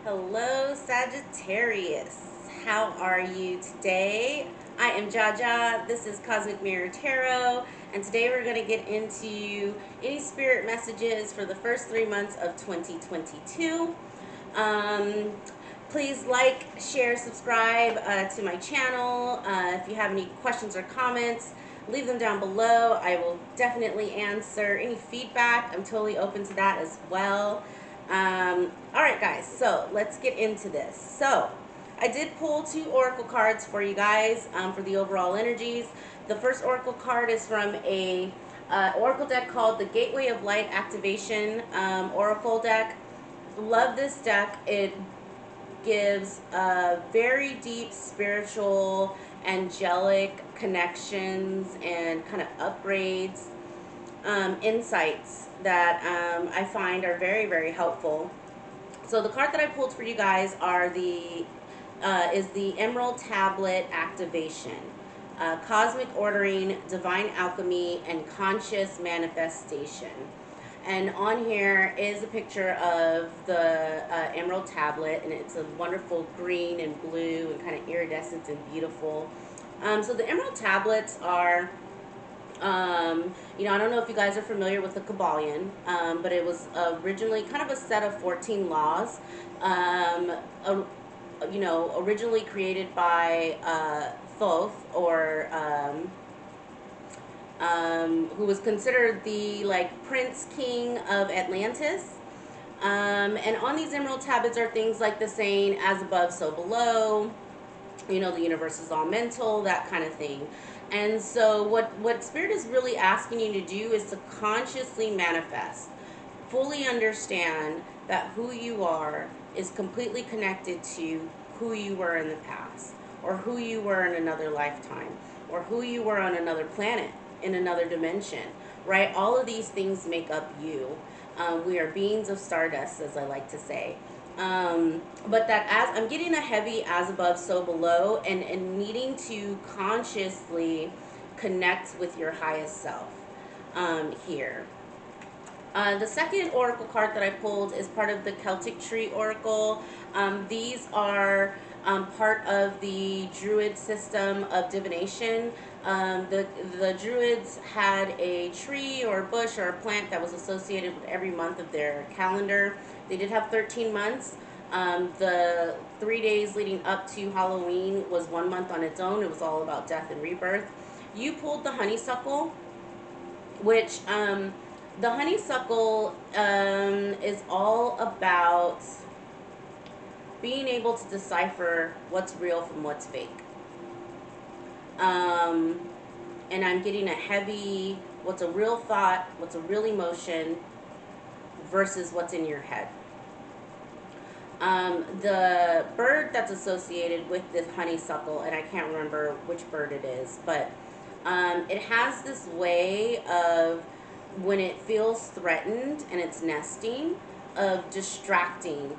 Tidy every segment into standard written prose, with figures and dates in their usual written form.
Hello, Sagittarius. How are you today? I am Jaja. This is Cosmic Mirror Tarot, and today we're going to get into any spirit messages for the first 3 months of 2022. Um, Please like, share, subscribe to my channel. If you have any questions or comments, leave them down below. I will definitely answer any feedback. I'm totally open to that as well. All right, guys, so let's get into this. So I did pull 2 oracle cards for you guys for the overall energies. The first oracle card is from a oracle deck called the Gateway of Light Activation Oracle deck. Love this deck. It gives very deep spiritual, angelic connections and kind of upgrades, insights that I find are very, very helpful. So the card that I pulled for you guys is the Emerald Tablet Activation. Cosmic Ordering, Divine Alchemy, and Conscious Manifestation. And on here is a picture of the Emerald Tablet, and it's a wonderful green and blue and kind of iridescent and beautiful. So the Emerald Tablets are, I don't know if you guys are familiar with the Kabbalion, but it was originally kind of a set of 14 laws, um, originally created by Thoth, or who was considered the Prince King of Atlantis. And on these emerald tablets are things like the saying, as above, so below, the universe is all mental, that kind of thing. And so what Spirit is really asking you to do is to consciously manifest, fully understand that who you are is completely connected to who you were in the past, or who you were in another lifetime, or who you were on another planet, in another dimension, right? All of these things make up you. We are beings of stardust, as I like to say. But that, as I'm getting a heavy as above, so below, and needing to consciously connect with your highest self here. The second oracle card that I pulled is part of the Celtic tree oracle. These are part of the Druid system of divination. The Druids had a tree or a bush or a plant that was associated with every month of their calendar. They did have 13 months. The 3 days leading up to Halloween was 1 month on its own. It was all about death and rebirth. You pulled the honeysuckle, which the honeysuckle is all about being able to decipher what's real from what's fake. And I'm getting a heavy, what's a real thought, what's a real emotion versus what's in your head. The bird that's associated with this honeysuckle, and I can't remember which bird it is, but it has this way of, when it feels threatened and it's nesting, of distracting,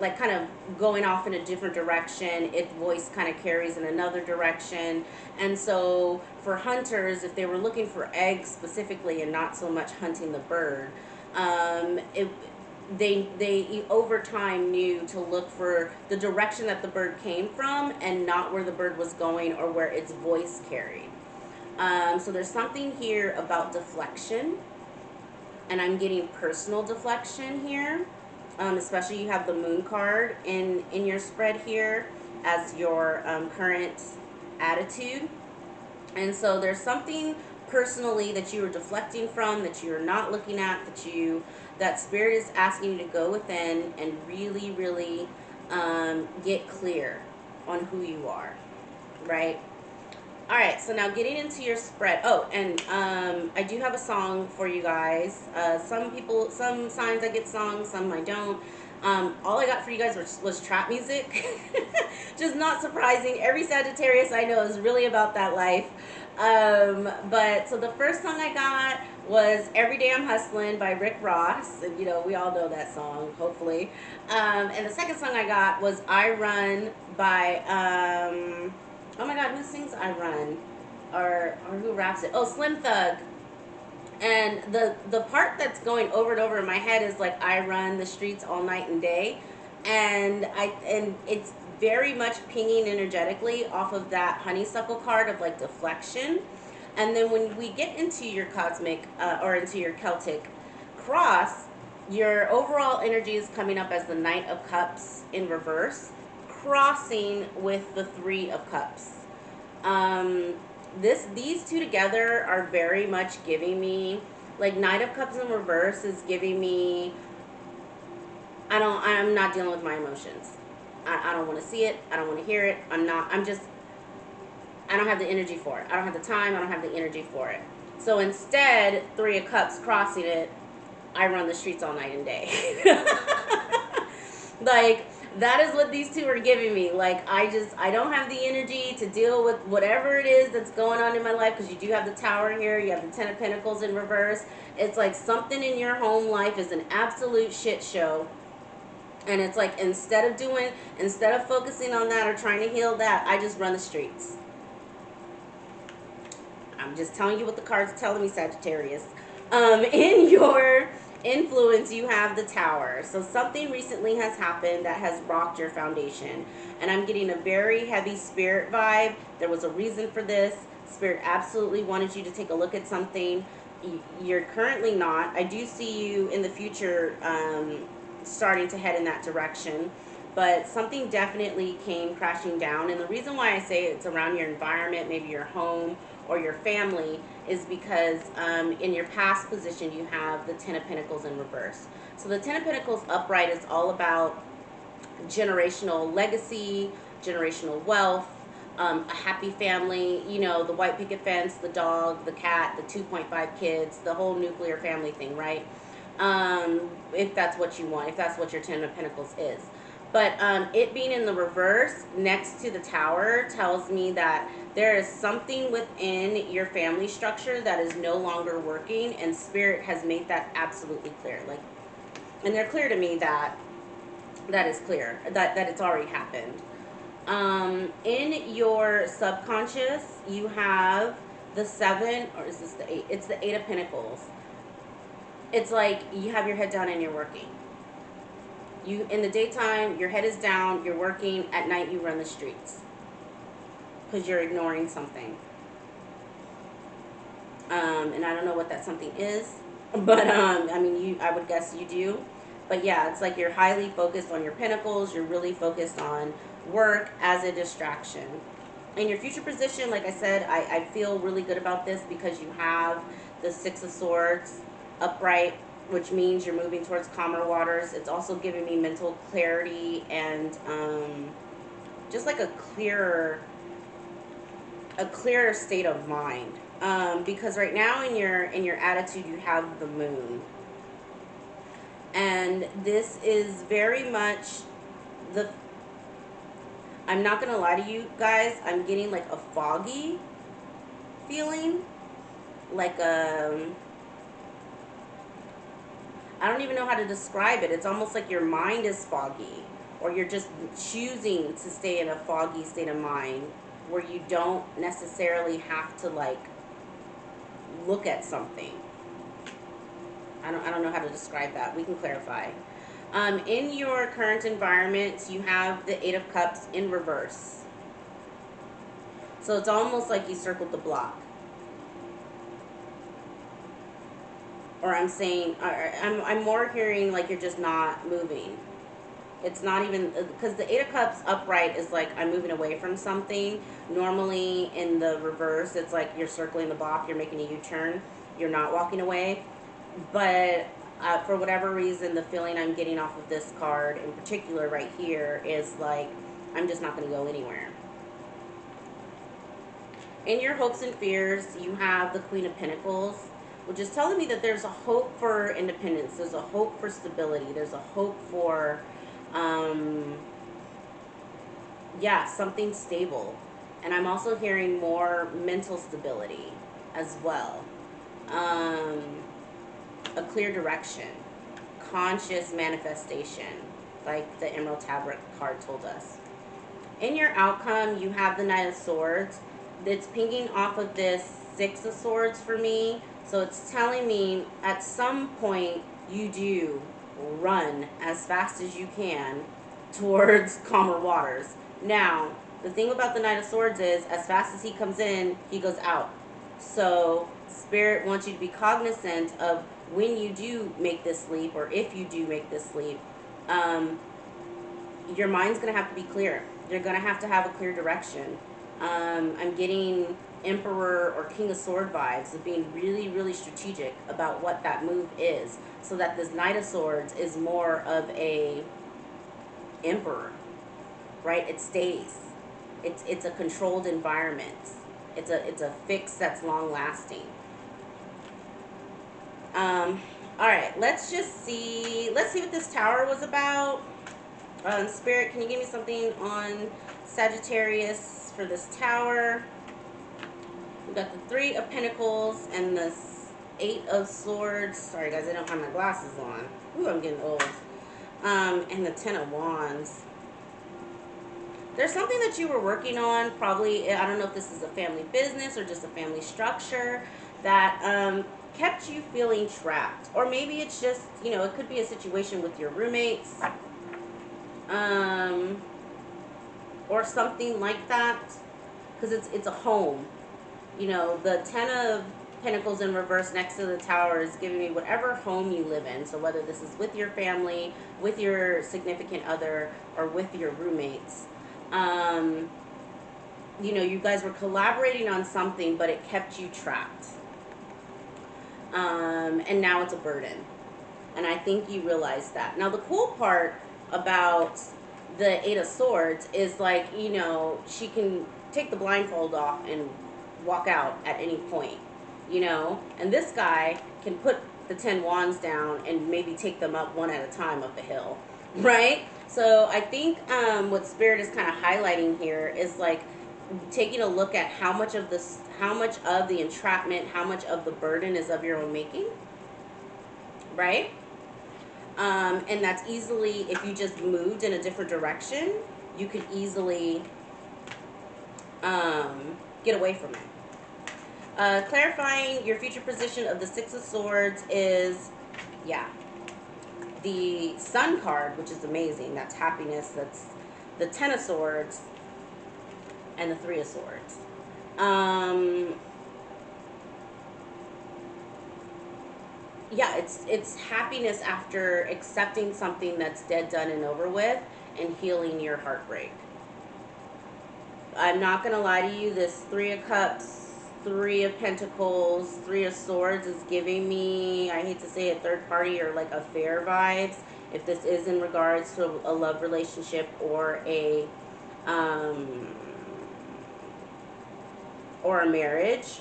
like kind of going off in a different direction. Its voice kind of carries in another direction. And so for hunters, if they were looking for eggs specifically and not so much hunting the bird, they over time knew to look for the direction that the bird came from and not where the bird was going or where its voice carried. So there's something here about deflection, and I'm getting personal deflection here. Especially, you have the moon card in your spread here as your current attitude. And so there's something personally that you are deflecting from, that you're not looking at, that Spirit is asking you to go within and really, really get clear on who you are, right? All right, so now getting into your spread. Oh, and I do have a song for you guys. Some signs I get songs, some I don't. All I got for you guys was trap music. Just not surprising. Every Sagittarius I know is really about that life. But so the first song I got was Every Day I'm Hustling by Rick Ross. And, we all know that song, hopefully. And the second song I got was I Run by... oh my God, who sings I Run? Or who raps it? Oh, Slim Thug. And the part that's going over and over in my head is like, I run the streets all night and day, and it's very much pinging energetically off of that honeysuckle card of like deflection. And then when we get into your cosmic or into your Celtic cross, your overall energy is coming up as the Knight of Cups in reverse, crossing with the Three of Cups. Um, these two together are very much giving me, like, Knight of Cups in reverse is giving me, I'm not dealing with my emotions. I don't want to see it. I don't want to hear it. I don't have the energy for it. I don't have the time. I don't have the energy for it. So instead, Three of Cups crossing it, I run the streets all night and day. Like, that is what these two are giving me. Like, I don't have the energy to deal with whatever it is that's going on in my life, because you do have the Tower here, you have the Ten of Pentacles in reverse. It's like something in your home life is an absolute shit show. And it's like, instead of focusing on that or trying to heal that, I just run the streets. I'm just telling you what the cards are telling me, Sagittarius. In your influence, you have the Tower. So something recently has happened that has rocked your foundation. And I'm getting a very heavy spirit vibe. There was a reason for this. Spirit absolutely wanted you to take a look at something. You're currently not. I do see you in the future starting to head in that direction. But something definitely came crashing down. And the reason why I say it's around your environment, maybe your home or your family, is because in your past position you have the Ten of Pentacles in reverse. So the Ten of Pentacles upright is all about generational legacy, generational wealth, a happy family, you know, the white picket fence, the dog, the cat, the 2.5 kids, the whole nuclear family thing, right? If that's what you want, if that's what your Ten of Pentacles is. But it being in the reverse next to the Tower tells me that there is something within your family structure that is no longer working, and Spirit has made that absolutely clear. Like, and they're clear to me that that is clear, that it's already happened. In your subconscious, you have the Seven, or is this the Eight? It's the Eight of Pentacles. It's like you have your head down and you're working. You, in the daytime, your head is down, you're working. At night, you run the streets because you're ignoring something. And I don't know what that something is, but I mean, I would guess you do. But yeah, it's like you're highly focused on your pentacles. You're really focused on work as a distraction. In your future position, like I said, I feel really good about this because you have the Six of Swords upright, which means you're moving towards calmer waters. It's also giving me mental clarity and just like a clearer state of mind. Because right now in your attitude, you have the Moon, and this is very much the. I'm not gonna lie to you guys. I'm getting like a foggy feeling, like I don't even know how to describe it. It's almost like your mind is foggy, or you're just choosing to stay in a foggy state of mind where you don't necessarily have to like look at something. I don't know how to describe that. We can clarify. In your current environment, you have the Eight of Cups in reverse. So it's almost like you circled the block. Or I'm saying, I'm more hearing like you're just not moving. It's not even, because the Eight of Cups upright is like I'm moving away from something. Normally in the reverse, it's like you're circling the block, you're making a U-turn, you're not walking away. But for whatever reason, the feeling I'm getting off of this card in particular right here is like I'm just not going to go anywhere. In your hopes and fears, you have the Queen of Pentacles, which is telling me that there's a hope for independence. There's a hope for stability. There's a hope for, yeah, something stable. And I'm also hearing more mental stability as well. A clear direction. Conscious manifestation, like the Emerald Tablet card told us. In your outcome, you have the Knight of Swords. It's pinging off of this Six of Swords for me. So it's telling me at some point you do run as fast as you can towards calmer waters. Now, the thing about the Knight of Swords is, as fast as he comes in, he goes out. So Spirit wants you to be cognizant of when you do make this leap, or if you do make this leap, your mind's going to have to be clear. You're going to have a clear direction. I'm getting Emperor or King of Sword vibes of being really, really strategic about what that move is, so that this Knight of Swords is more of a Emperor, right? It stays. It's a controlled environment. It's a fix that's long lasting. All right, let's see what this tower was about. Spirit, can you give me something on Sagittarius for this tower? We got the Three of Pentacles and the Eight of Swords. Sorry guys, I don't have my glasses on. Ooh, I'm getting old. And the Ten of Wands. There's something that you were working on, probably, I don't know if this is a family business or just a family structure, that kept you feeling trapped. Or maybe it's just, you know, it could be a situation with your roommates, or something like that, because it's a home. You know, the Ten of Pentacles in reverse next to the tower is giving me whatever home you live in. So whether this is with your family, with your significant other, or with your roommates, you know, you guys were collaborating on something, but it kept you trapped. And now it's a burden. And I think you realize that. Now, the cool part about the Eight of Swords is, like, you know, she can take the blindfold off and walk out at any point, you know. And this guy can put the 10 wands down and maybe take them up one at a time up a hill, right? So I think what Spirit is kind of highlighting here is, like, taking a look at how much of the entrapment, how much of the burden is of your own making, right? And that's easily, if you just moved in a different direction, you could easily get away from it. Clarifying your future position of the Six of Swords is, yeah, the Sun card, which is amazing. That's happiness. That's the Ten of Swords and the Three of Swords. Yeah, it's happiness after accepting something that's dead, done, and over with, and healing your heartbreak. I'm not going to lie to you, this Three of Cups, Three of Pentacles, Three of Swords is giving me, I hate to say it, third party or like affair vibes, if this is in regards to a love relationship or a marriage.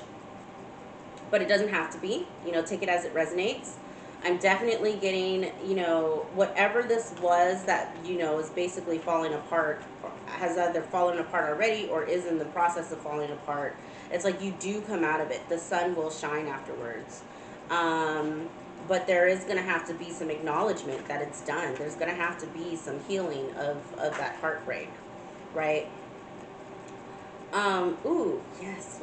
But it doesn't have to be, you know, take it as it resonates. I'm definitely getting, you know, whatever this was that, you know, is basically falling apart, has either fallen apart already or is in the process of falling apart. It's like you do come out of it. The sun will shine afterwards. But there is going to have to be some acknowledgement that it's done. There's going to have to be some healing of that heartbreak, right? Ooh, yes.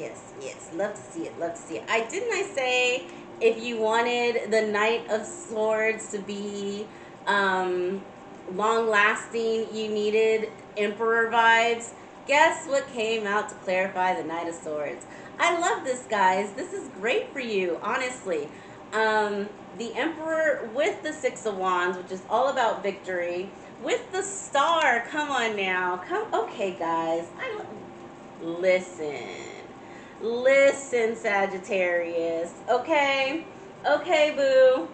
Love to see it, Didn't I say if you wanted the Knight of Swords to be, long-lasting, you needed Emperor vibes? Guess what came out to clarify the Knight of Swords? I love this, guys. This is great for you, honestly. The Emperor with the Six of Wands, which is all about victory, with the Star. Come on now. Okay, guys. Listen, Sagittarius. Okay, boo.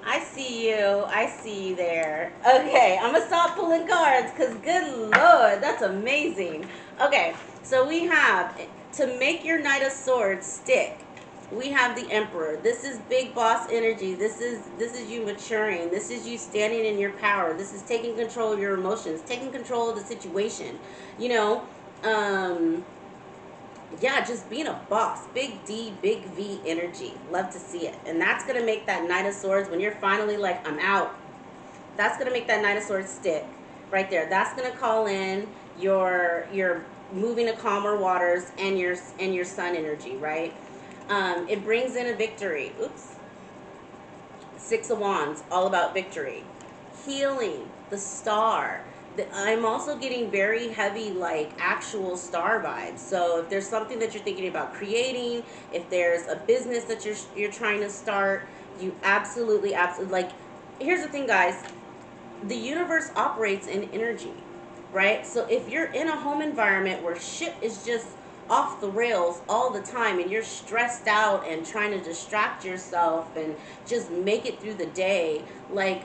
I see you there. Okay, I'm gonna stop pulling cards, because good Lord, that's amazing. Okay, so we have, to make your Knight of Swords stick, we have the Emperor. This is big boss energy. This is you maturing. This is you standing in your power. This is taking control of your emotions, taking control of the situation. You know, yeah, just being a boss. Big D, big V energy. Love to see it. And that's going to make that Knight of Swords, when you're finally like, I'm out, that's going to make that Knight of Swords stick right there. That's going to call in your moving to calmer waters and your sun energy, right? It brings in a victory. Oops. Six of Wands, all about victory. Healing, the star. I'm also getting very heavy, like, actual star vibes. So if there's something that you're thinking about creating, if there's a business that you're trying to start, you absolutely, like, here's the thing, guys. The universe operates in energy, right? So if you're in a home environment where shit is just off the rails all the time and you're stressed out and trying to distract yourself and just make it through the day, like,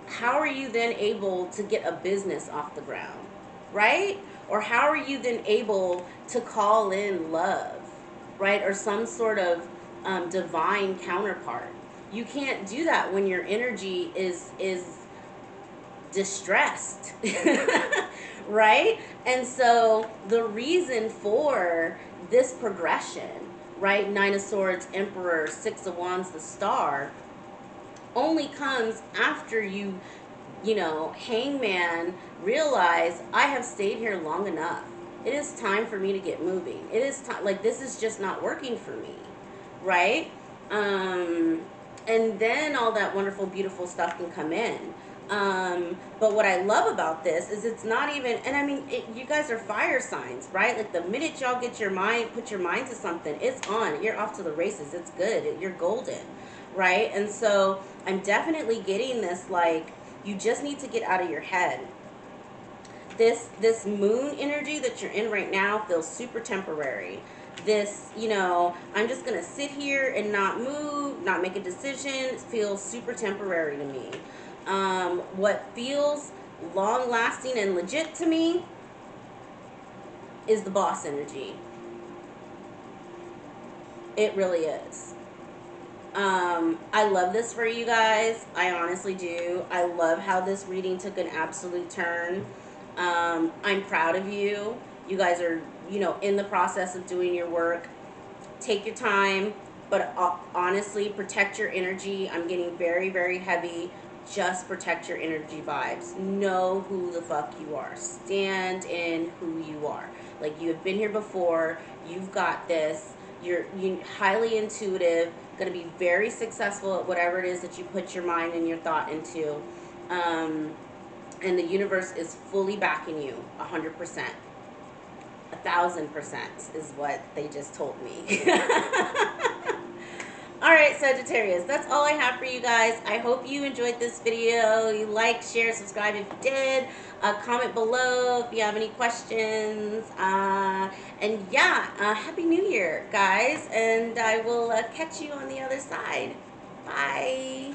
how are you then able to get a business off the ground, right? Or how are you then able to call in love, right? Or some sort of divine counterpart. You can't do that when your energy is distressed. Right? And so the reason for this progression, right? Nine of Swords, Emperor, Six of Wands, the Star, only comes after you know, Hangman, realize I have stayed here long enough. It is time for me to get moving. It is time, like, this is just not working for me, right? And then all that wonderful, beautiful stuff can come in. But what I love about this is it's not even, and I mean, you guys are fire signs, right? Like, the minute y'all get your mind, put your mind to something, it's on. You're off to the races. It's good. You're golden, right? And so I'm definitely getting this, like, you just need to get out of your head. This moon energy that you're in right now feels super temporary. This, you know, I'm just gonna sit here and not move, not make a decision, feels super temporary to me. What feels long lasting and legit to me is the boss energy. It really is. I love this for you guys. I honestly do. I love how this reading took an absolute turn. I'm proud of you. You guys are, you know, in the process of doing your work. Take your time, but honestly, protect your energy. I'm getting very, very heavy. Just protect your energy vibes. Know who the fuck you are. Stand in who you are. Like, you have been here before. You've got this. You're highly intuitive. Going to be very successful at whatever it is that you put your mind and your thought into. And the universe is fully backing you 100%. 1,000% is what they just told me. All right, Sagittarius, that's all I have for you guys. I hope you enjoyed this video. You like, share, subscribe if you did. Comment below if you have any questions. And yeah, Happy New Year, guys. And I will catch you on the other side. Bye.